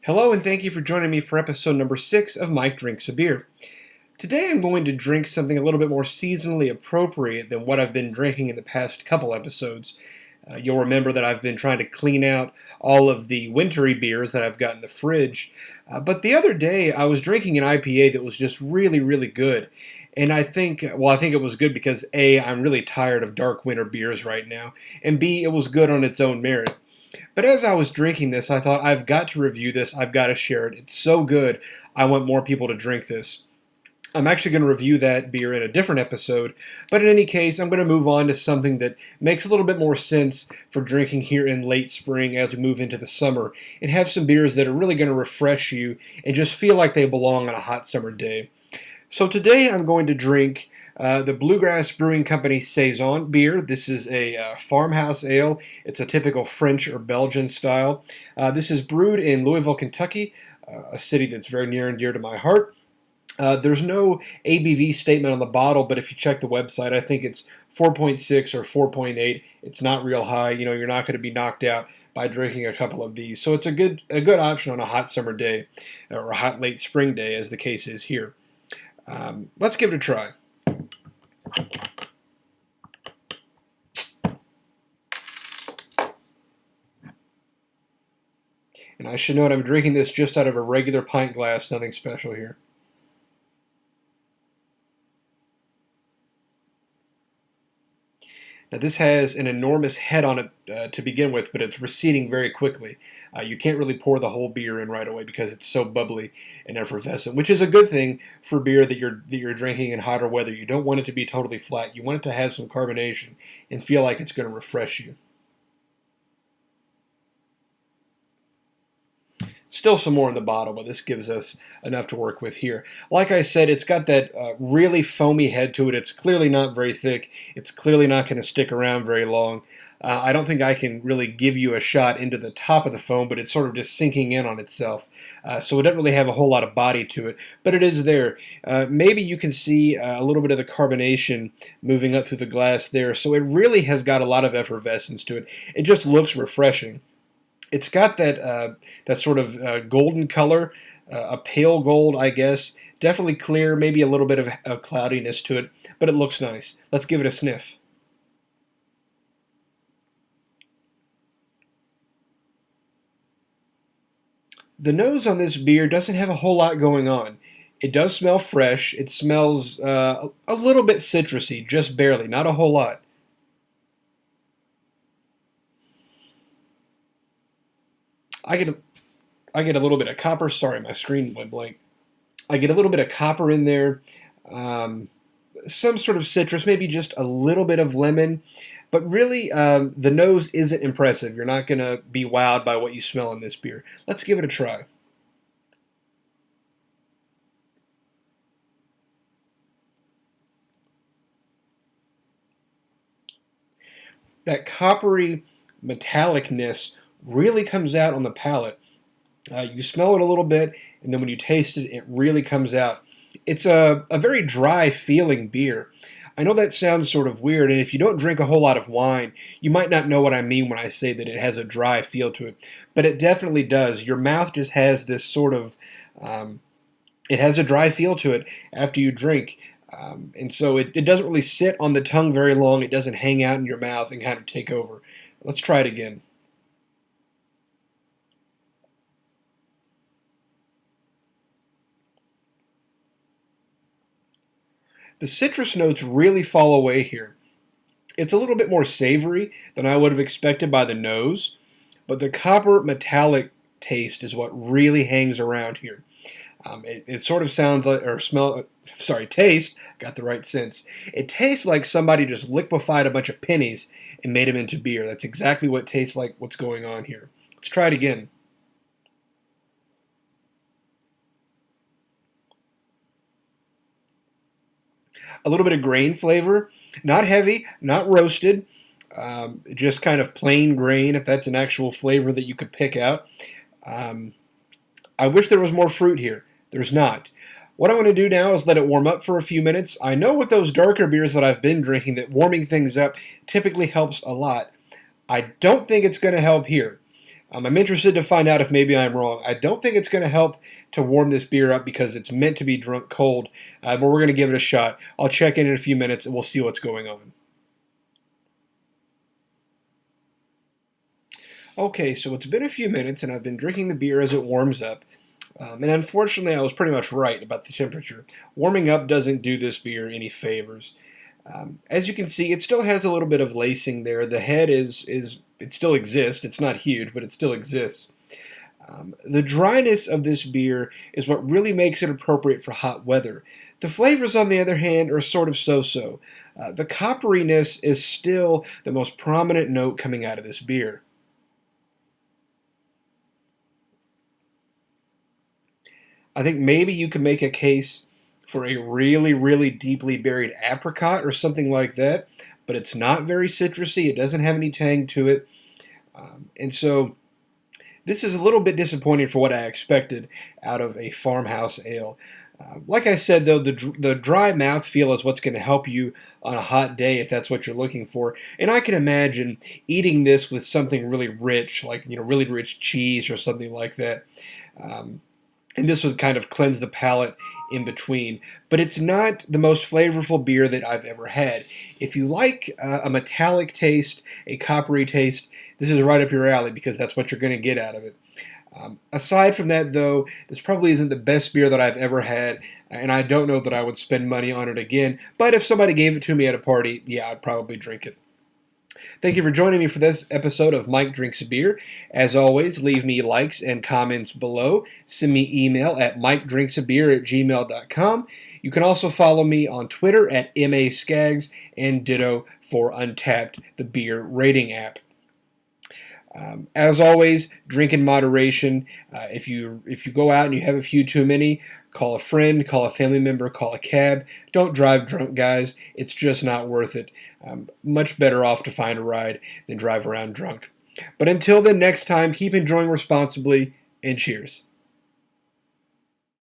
Hello and thank you for joining me for episode number 6 of Mike Drinks a Beer. Today I'm going to drink something a little bit more seasonally appropriate than what I've been drinking in the past couple episodes. You'll remember that I've been trying to clean out all of the wintry beers that I've got in the fridge. But the other day I was drinking an IPA that was just really, really good. And I think it was good because A, I'm really tired of dark winter beers right now, and B, it was good on its own merit. But as I was drinking this, I thought, I've got to review this. I've got to share it. It's so good. I want more people to drink this. I'm actually going to review that beer in a different episode. But in any case, I'm going to move on to something that makes a little bit more sense for drinking here in late spring as we move into the summer, and have some beers that are really going to refresh you and just feel like they belong on a hot summer day. So today I'm going to drink the Bluegrass Brewing Company Saison beer. This is a farmhouse ale. It's a typical French or Belgian style. This is brewed in Louisville, Kentucky, a city that's very near and dear to my heart. There's no ABV statement on the bottle, but if you check the website, I think it's 4.6 or 4.8. It's not real high. You know, you're not going to be knocked out by drinking a couple of these. So it's a good option on a hot summer day or a hot late spring day, as the case is here. Let's give it a try. And I should note I'm drinking this just out of a regular pint glass, nothing special here. Now this has an enormous head on it to begin with, but it's receding very quickly. You can't really pour the whole beer in right away because it's so bubbly and effervescent, which is a good thing for beer that you're drinking in hotter weather. You don't want it to be totally flat. You want it to have some carbonation and feel like it's going to refresh you. Still some more in the bottle, but this gives us enough to work with here. Like I said, it's got that really foamy head to it. It's clearly not very thick. It's clearly not going to stick around very long. I don't think I can really give you a shot into the top of the foam, but it's sort of just sinking in on itself. So it doesn't really have a whole lot of body to it, but it is there. Maybe you can see a little bit of the carbonation moving up through the glass there. So it really has got a lot of effervescence to it. It just looks refreshing. It's got that sort of golden color, a pale gold, I guess. Definitely clear, maybe a little bit of cloudiness to it, but it looks nice. Let's give it a sniff. The nose on this beer doesn't have a whole lot going on. It does smell fresh. It smells a little bit citrusy, just barely, not a whole lot. I get a little bit of copper. Sorry, my screen went blank. I get a little bit of copper in there, some sort of citrus, maybe just a little bit of lemon. But really, the nose isn't impressive. You're not going to be wowed by what you smell in this beer. Let's give it a try. That coppery metallicness really comes out on the palate. You smell it a little bit, and then when you taste it, it really comes out. It's a very dry feeling beer. I know that sounds sort of weird, and if you don't drink a whole lot of wine, you might not know what I mean when I say that it has a dry feel to it. But it definitely does. Your mouth just has this sort of, it has a dry feel to it after you drink. And so it doesn't really sit on the tongue very long. It doesn't hang out in your mouth and kind of take over. Let's try it again. The citrus notes really fall away here. It's a little bit more savory than I would have expected by the nose, but the copper metallic taste is what really hangs around here. It sort of sounds like, or taste, got the right sense. It tastes like somebody just liquefied a bunch of pennies and made them into beer. That's exactly what tastes like what's going on here. Let's try it again. A little bit of grain flavor, not heavy, not roasted, just kind of plain grain, if that's an actual flavor that you could pick out. I wish there was more fruit here. There's not. What I'm going to do now is let it warm up for a few minutes. I know with those darker beers that I've been drinking that warming things up typically helps a lot. I don't think it's going to help here. I'm interested to find out if maybe I'm wrong. I don't think it's going to help to warm this beer up because it's meant to be drunk cold, but we're going to give it a shot. I'll check in a few minutes and we'll see what's going on. Okay, so it's been a few minutes and I've been drinking the beer as it warms up. And unfortunately, I was pretty much right about the temperature. Warming up doesn't do this beer any favors. As you can see, it still has a little bit of lacing there. The head it still exists. It's not huge, but it still exists. The dryness of this beer is what really makes it appropriate for hot weather. The flavors, on the other hand, are sort of so-so. The copperiness is still the most prominent note coming out of this beer. I think maybe you could make a case for a really, really deeply buried apricot or something like that, but it's not very citrusy. It doesn't have any tang to it. And so this is a little bit disappointing for what I expected out of a farmhouse ale. Like I said, though, the dry mouthfeel is what's going to help you on a hot day if that's what you're looking for. And I can imagine eating this with something really rich, like really rich cheese or something like that. And this would kind of cleanse the palate in between. But it's not the most flavorful beer that I've ever had. If you like a metallic taste, a coppery taste, this is right up your alley because that's what you're going to get out of it. Aside from that, though, this probably isn't the best beer that I've ever had, and I don't know that I would spend money on it again. But if somebody gave it to me at a party, yeah, I'd probably drink it. Thank you for joining me for this episode of Mike Drinks a Beer. As always, leave me likes and comments below. Send me email at mikedrinksabeer@gmail.com. You can also follow me on Twitter at MASkaggs and ditto for Untapped, the beer rating app. As always, drink in moderation. If you go out and you have a few too many, call a friend, call a family member, call a cab. Don't drive drunk, guys. It's just not worth it. Much better off to find a ride than drive around drunk. But until then, next time, keep enjoying responsibly, and cheers.